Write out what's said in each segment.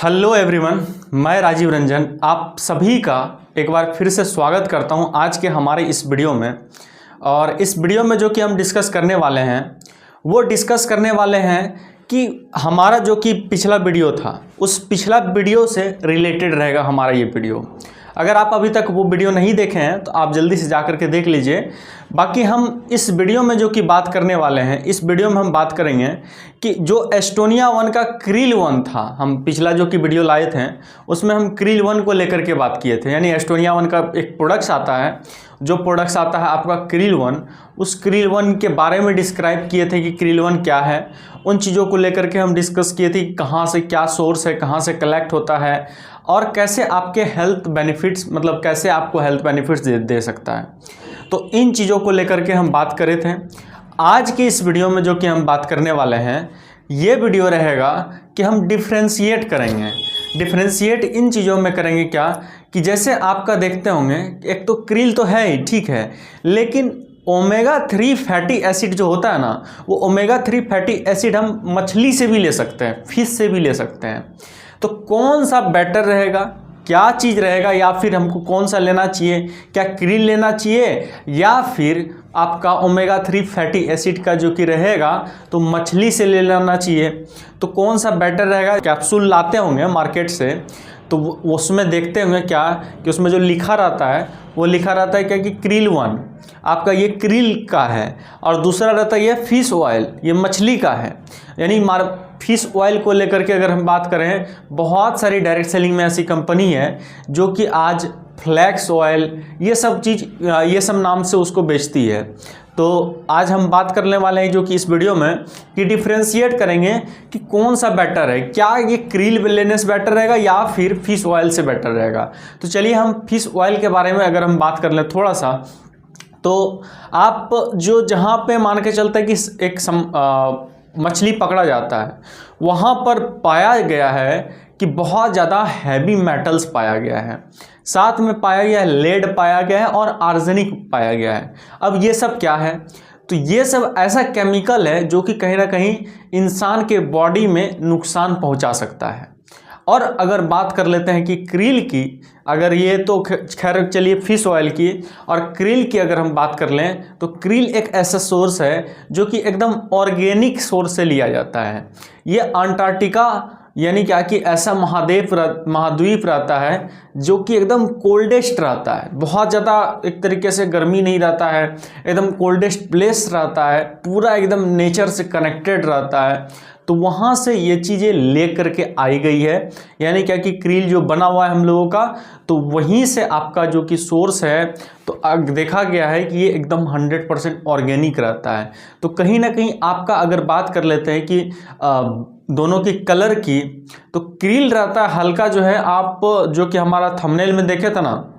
Hello everyone, मैं राजीव रंजन आप सभी का एक बार फिर से स्वागत करता हूं आज के हमारे इस वीडियो में। और इस वीडियो में जो कि हम डिस्कस करने वाले हैं वो डिस्कस करने वाले हैं कि हमारा जो कि पिछला वीडियो था उस पिछला वीडियो से रिलेटेड रहेगा हमारा ये वीडियो। अगर आप अभी तक वो वीडियो नहीं देखे हैं तो आप जल्दी से जा कर के देख लीजिए। बाकी हम इस वीडियो में जो कि बात करने वाले हैं, इस वीडियो में हम बात करेंगे कि जो एस्टोनिया 1 का क्रिल 1 था, हम पिछला जो कि वीडियो लाए थे उसमें हम क्रिल 1 को लेकर के बात किए थे। यानी एस्टोनिया 1 का एक प्रोडक्ट्स आता है, जो प्रोडक्ट्स आता है आपका क्रिल 1, उस क्रिल 1 के बारे में डिस्क्राइब किए थे कि क्रिल 1 क्या है। उन चीज़ों को लेकर के हम डिस्कस किए थे कि कहाँ से क्या सोर्स है, कहाँ से कलेक्ट होता है और कैसे आपके हेल्थ बेनिफिट्स, मतलब कैसे आपको हेल्थ बेनिफिट्स दे सकता है। तो इन चीज़ों को लेकर के हम बात करे थे। आज की इस वीडियो में जो कि हम बात करने वाले हैं, ये वीडियो रहेगा कि हम डिफ्रेंशिएट करेंगे। डिफ्रेंशिएट इन चीज़ों में करेंगे क्या कि जैसे आपका देखते होंगे, एक तो क्रिल तो है ही, ठीक है, लेकिन ओमेगा 3 फैटी एसिड जो होता है ना, वो ओमेगा 3 फैटी एसिड हम मछली से भी ले सकते हैं, फिश से भी ले सकते हैं। तो कौन सा बेटर रहेगा, क्या चीज़ रहेगा, या फिर हमको कौन सा लेना चाहिए, क्या क्रिल लेना चाहिए या फिर आपका ओमेगा 3 फैटी एसिड का जो कि रहेगा तो मछली से ले लेना चाहिए। तो कौन सा बेटर रहेगा। कैप्सूल लाते होंगे मार्केट से तो उसमें देखते होंगे क्या कि उसमें जो लिखा रहता है वो लिखा रहता है क्या कि क्रिल 1 आपका ये क्रिल का है, और दूसरा रहता है ये फिश ऑयल, ये मछली का है। यानी फिश ऑयल को लेकर के अगर हम बात करें, बहुत सारी डायरेक्ट सेलिंग में ऐसी कंपनी है जो कि आज फ्लैक्स ऑयल ये सब नाम से उसको बेचती है। तो आज हम बात करने वाले हैं जो कि इस वीडियो में कि डिफ्रेंशिएट करेंगे कि कौन सा बेटर है, क्या ये क्रिल लेने से बेटर रहेगा या फिर फिश ऑयल से बेटर रहेगा। तो चलिए हम फिश ऑयल के बारे में अगर हम बात कर लें थोड़ा सा, तो आप जो जहाँ पे मान के चलते हैं कि एक मछली पकड़ा जाता है, वहाँ पर पाया गया है कि बहुत ज़्यादा हैवी मेटल्स पाया गया है, साथ में पाया गया है लेड पाया गया है और आर्सेनिक पाया गया है। अब ये सब क्या है, तो ये सब ऐसा केमिकल है जो कि कहीं ना कहीं इंसान के बॉडी में नुकसान पहुंचा सकता है। और अगर बात कर लेते हैं कि क्रिल की, अगर ये तो खैर चलिए फिश ऑयल की, और क्रिल की अगर हम बात कर लें तो क्रिल एक ऐसा सोर्स है जो कि एकदम ऑर्गेनिक सोर्स से लिया जाता है। ये अंटार्कटिका यानी क्या कि ऐसा महाद्वीप रहता है जो कि एकदम कोल्डेस्ट रहता है, बहुत ज़्यादा एक तरीके से गर्मी नहीं रहता है, एकदम कोल्डेस्ट प्लेस रहता है, पूरा एकदम नेचर से कनेक्टेड रहता है। तो वहाँ से ये चीज़ें ले करके आई गई है। यानी क्या कि क्रिल जो बना हुआ है हम लोगों का, तो वहीं से आपका जो कि सोर्स है, तो देखा गया है कि ये एकदम 100% ऑर्गेनिक रहता है। तो कहीं ना कहीं आपका अगर बात कर लेते हैं कि दोनों की कलर की, तो क्रिल रहता है हल्का जो है, आप जो कि हमारा थंबनेल में देखे था ना,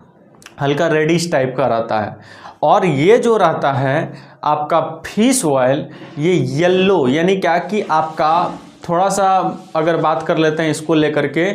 हल्का रेडिश टाइप का रहता है। और ये जो रहता है आपका फिश ऑयल, ये येलो, यानी क्या कि आपका थोड़ा सा अगर बात कर लेते हैं इसको लेकर के,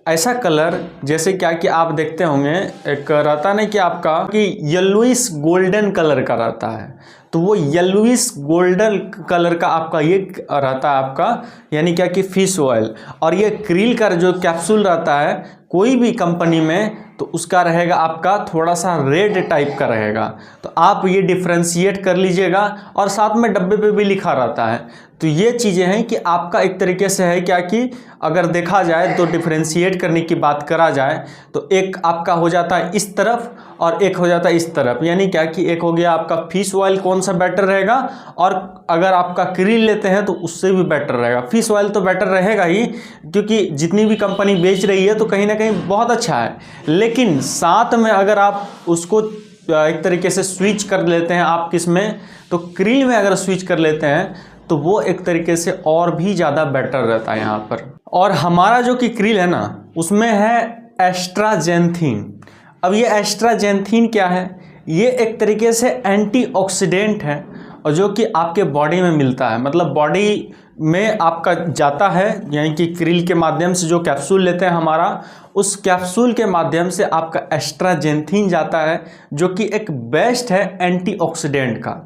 ऐसा कलर जैसे क्या कि आप देखते होंगे एक रहता नहीं कि आपका कि येलोइश गोल्डन कलर का रहता है, तो वो येलोइश गोल्डन कलर का आपका ये रहता है आपका, यानी क्या कि फिश ऑयल। और ये क्रिल का जो कैप्सूल रहता है कोई भी कंपनी में, तो उसका रहेगा आपका थोड़ा सा रेड टाइप का रहेगा। तो आप ये डिफ्रेंशिएट कर लीजिएगा, और साथ में डब्बे पे भी लिखा रहता है। तो ये चीज़ें हैं कि आपका एक तरीके से है क्या कि अगर देखा जाए तो डिफ्रेंशिएट करने की बात करा जाए तो एक आपका हो जाता है इस तरफ और एक हो जाता है इस तरफ। यानी क्या कि एक हो गया आपका फिश ऑयल कौन सा बेटर रहेगा, और अगर आपका क्रिल लेते हैं तो उससे भी बेटर रहेगा। फिश ऑयल तो बेटर रहेगा ही, क्योंकि जितनी भी कंपनी बेच रही है तो कहीं ना कहीं बहुत अच्छा है, लेकिन साथ में अगर आप उसको एक तरीके से स्विच कर लेते हैं, आप किस में, तो क्रिल में अगर स्विच कर लेते हैं तो वो एक तरीके से और भी ज़्यादा बेटर रहता है यहाँ पर। और हमारा जो कि क्रिल है ना, उसमें है एस्ट्राजेंथिन। अब ये एस्ट्राजेंथिन क्या है, ये एक तरीके से एंटीऑक्सीडेंट है, और जो कि आपके बॉडी में मिलता है, मतलब बॉडी में आपका जाता है, यानी कि क्रिल के माध्यम से जो कैप्सूल लेते हैं हमारा, उस कैप्सूल के माध्यम से आपका एस्ट्राजेंथिन जाता है, जो कि एक बेस्ट है एंटीऑक्सीडेंट का।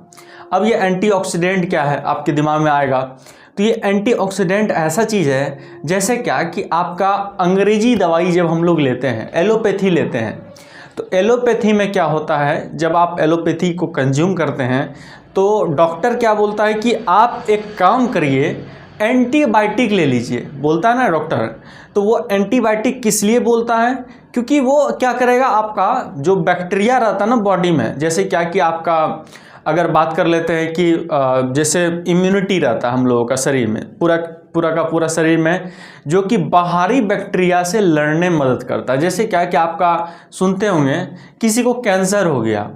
अब ये एंटीऑक्सीडेंट क्या है आपके दिमाग में आएगा, तो ये एंटीऑक्सीडेंट ऐसा चीज़ है जैसे क्या कि आपका अंग्रेजी दवाई जब हम लोग लेते हैं, एलोपैथी लेते हैं, तो एलोपैथी में क्या होता है, जब आप एलोपैथी को कंज्यूम करते हैं तो डॉक्टर क्या बोलता है कि आप एक काम करिए, एंटीबायोटिक ले लीजिए, बोलता है ना डॉक्टर। तो वो एंटीबायोटिक किस लिए बोलता है, क्योंकि वो क्या करेगा, आपका जो बैक्टीरिया रहता है ना बॉडी में, जैसे क्या कि आपका अगर बात कर लेते हैं कि जैसे इम्यूनिटी रहता है हम लोगों का शरीर में, पूरा का पूरा शरीर में, जो कि बाहरी बैक्टीरिया से लड़ने में मदद करता है। जैसे क्या कि आपका सुनते होंगे किसी को कैंसर हो गया,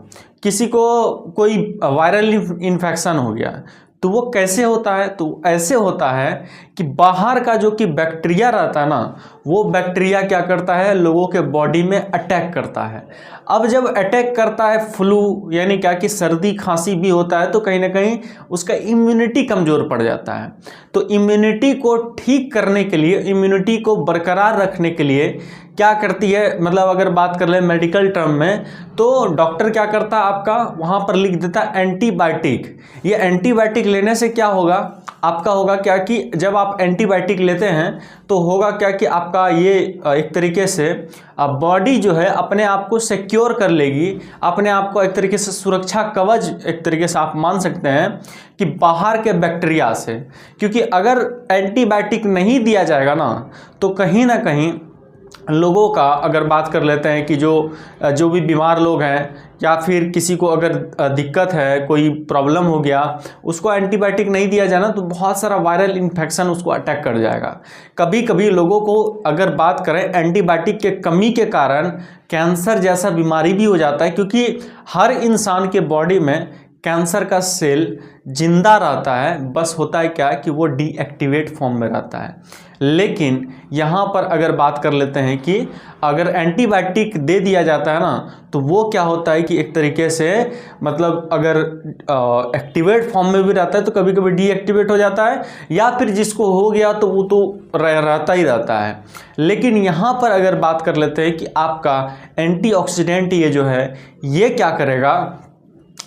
किसी को कोई वायरल इन्फेक्शन हो गया, तो वो कैसे होता है, तो ऐसे होता है कि बाहर का जो कि बैक्टीरिया रहता है ना, वो बैक्टीरिया क्या करता है, लोगों के बॉडी में अटैक करता है। अब जब अटैक करता है, फ्लू यानी क्या कि सर्दी खांसी भी होता है, तो कहीं ना कहीं उसका इम्यूनिटी कमज़ोर पड़ जाता है। तो इम्यूनिटी को ठीक करने के लिए, इम्यूनिटी को बरकरार रखने के लिए क्या करती है, मतलब अगर बात कर ले मेडिकल टर्म में, तो डॉक्टर क्या करता है, आपका वहाँ पर लिख देता है एंटीबायोटिक। ये एंटीबायोटिक लेने से क्या होगा, आपका होगा क्या कि जब आप एंटीबायोटिक लेते हैं तो होगा क्या कि आपका ये एक तरीके से बॉडी जो है अपने आप को सिक्योर कर लेगी, अपने आप को एक तरीके से सुरक्षा कवच एक तरीके से आप मान सकते हैं कि बाहर के बैक्टीरिया से। क्योंकि अगर एंटीबायोटिक नहीं दिया जाएगा ना, तो कहीं ना कहीं लोगों का, अगर बात कर लेते हैं कि जो भी बीमार लोग हैं या फिर किसी को अगर दिक्कत है, कोई प्रॉब्लम हो गया, उसको एंटीबायोटिक नहीं दिया जाए ना, तो बहुत सारा वायरल इन्फेक्शन उसको अटैक कर जाएगा। कभी कभी लोगों को अगर बात करें एंटीबायोटिक के कमी के कारण कैंसर जैसा बीमारी भी हो जाता है, क्योंकि हर इंसान के बॉडी में कैंसर का सेल जिंदा रहता है, बस होता है क्या कि वो डीएक्टिवेट फॉर्म में रहता है। लेकिन यहाँ पर अगर बात कर लेते हैं कि अगर एंटीबायोटिक दे दिया जाता है ना, तो वो क्या होता है कि एक तरीके से मतलब अगर एक्टिवेट फॉर्म में भी रहता है तो कभी कभी डीएक्टिवेट हो जाता है, या फिर जिसको हो गया तो वो तो रहता ही रहता है। लेकिन यहाँ पर अगर बात कर लेते हैं कि आपका एंटीऑक्सीडेंट ये जो है, ये क्या करेगा,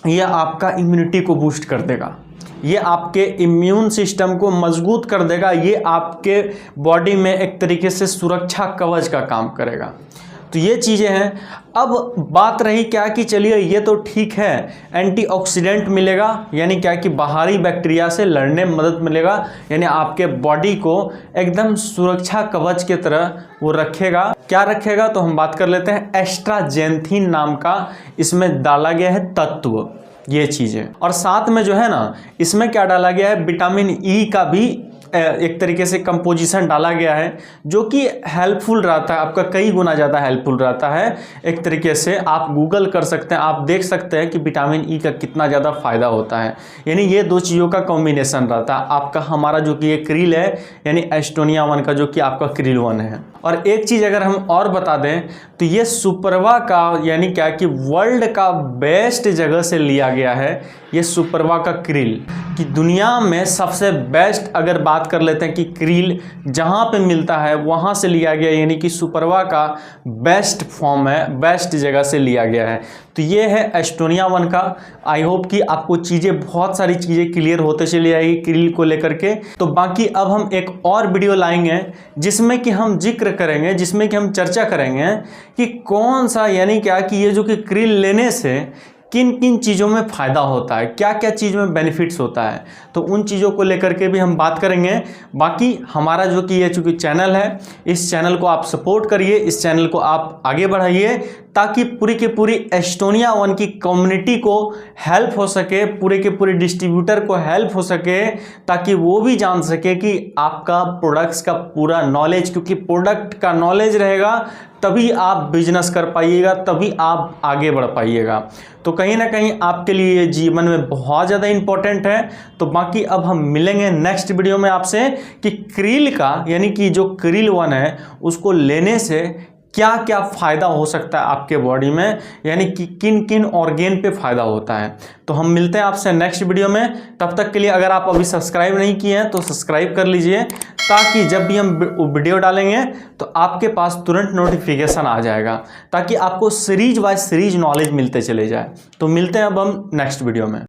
ये आपका इम्यूनिटी को बूस्ट कर देगा, ये आपके इम्यून सिस्टम को मजबूत कर देगा, ये आपके बॉडी में एक तरीके से सुरक्षा कवच का काम करेगा। तो ये चीज़ें हैं। अब बात रही क्या कि चलिए ये तो ठीक है, एंटीऑक्सीडेंट मिलेगा यानी क्या कि बाहरी बैक्टीरिया से लड़ने में मदद मिलेगा, यानी आपके बॉडी को एकदम सुरक्षा कवच की तरह वो रखेगा। क्या रखेगा, तो हम बात कर लेते हैं एस्ट्राजेंथिन नाम का इसमें डाला गया है तत्व, ये चीज़ें। और साथ में जो है ना, इसमें क्या डाला गया है, विटामिन ई का भी एक तरीके से कंपोजिशन डाला गया है, जो कि हेल्पफुल रहता है, आपका कई गुना ज़्यादा हेल्पफुल रहता है। एक तरीके से आप गूगल कर सकते हैं, आप देख सकते हैं कि विटामिन ई का कितना ज़्यादा फायदा होता है। यानी ये दो चीज़ों का कॉम्बिनेशन रहता है आपका, हमारा जो कि ये क्रिल है यानी एस्टोनिया 1 का, जो कि आपका क्रिल 1 है। और एक चीज़ अगर हम और बता दें तो ये सुपरवा का यानी क्या कि वर्ल्ड का बेस्ट जगह से लिया गया है ये सुपरवा का क्रिल, कि दुनिया में सबसे बेस्ट अगर बात कर लेते हैं कि क्रिल जहाँ पे मिलता है वहाँ से लिया गया, यानी कि सुपरवा का बेस्ट फॉर्म है, बेस्ट जगह से लिया गया है। तो ये है एस्टोनिया 1 का। आई होप कि आपको चीज़ें, बहुत सारी चीज़ें क्लियर होते चली आएगी क्रिल को लेकर के। तो बाकी अब हम एक और वीडियो लाएंगे जिसमें कि हम जिक्र करेंगे, जिसमें कि हम चर्चा करेंगे कि कौन सा यानी क्या कि ये जो कि क्रिल लेने से किन किन चीज़ों में फ़ायदा होता है, क्या क्या चीज़ में बेनिफिट्स होता है, तो उन चीज़ों को लेकर के भी हम बात करेंगे। बाकी हमारा जो कि ये चूँकि चैनल है, इस चैनल को आप सपोर्ट करिए, इस चैनल को आप आगे बढ़ाइए, ताकि पूरी की पूरी एस्टोनिया 1 की कम्युनिटी को हेल्प हो सके, पूरे के पूरे डिस्ट्रीब्यूटर को हेल्प हो सके, ताकि वो भी जान सके कि आपका प्रोडक्ट्स का पूरा नॉलेज, क्योंकि प्रोडक्ट का नॉलेज रहेगा तभी आप बिजनेस कर पाइएगा, तभी आप आगे बढ़ पाइएगा। तो कहीं ना कहीं आपके लिए ये जीवन में बहुत ज़्यादा इंपॉर्टेंट है। तो बाकी अब हम मिलेंगे नेक्स्ट वीडियो में आपसे कि क्रिल का यानी कि जो क्रिल 1 है उसको लेने से क्या क्या फ़ायदा हो सकता है आपके बॉडी में, यानी कि किन किन ऑर्गेन पे फ़ायदा होता है। तो हम मिलते हैं आपसे नेक्स्ट वीडियो में। तब तक के लिए अगर आप अभी सब्सक्राइब नहीं किए हैं तो सब्सक्राइब कर लीजिए, ताकि जब भी हम वीडियो डालेंगे तो आपके पास तुरंत नोटिफिकेशन आ जाएगा, ताकि आपको सीरीज वाइज सीरीज नॉलेज मिलते चले जाए। तो मिलते हैं अब हम नेक्स्ट वीडियो में।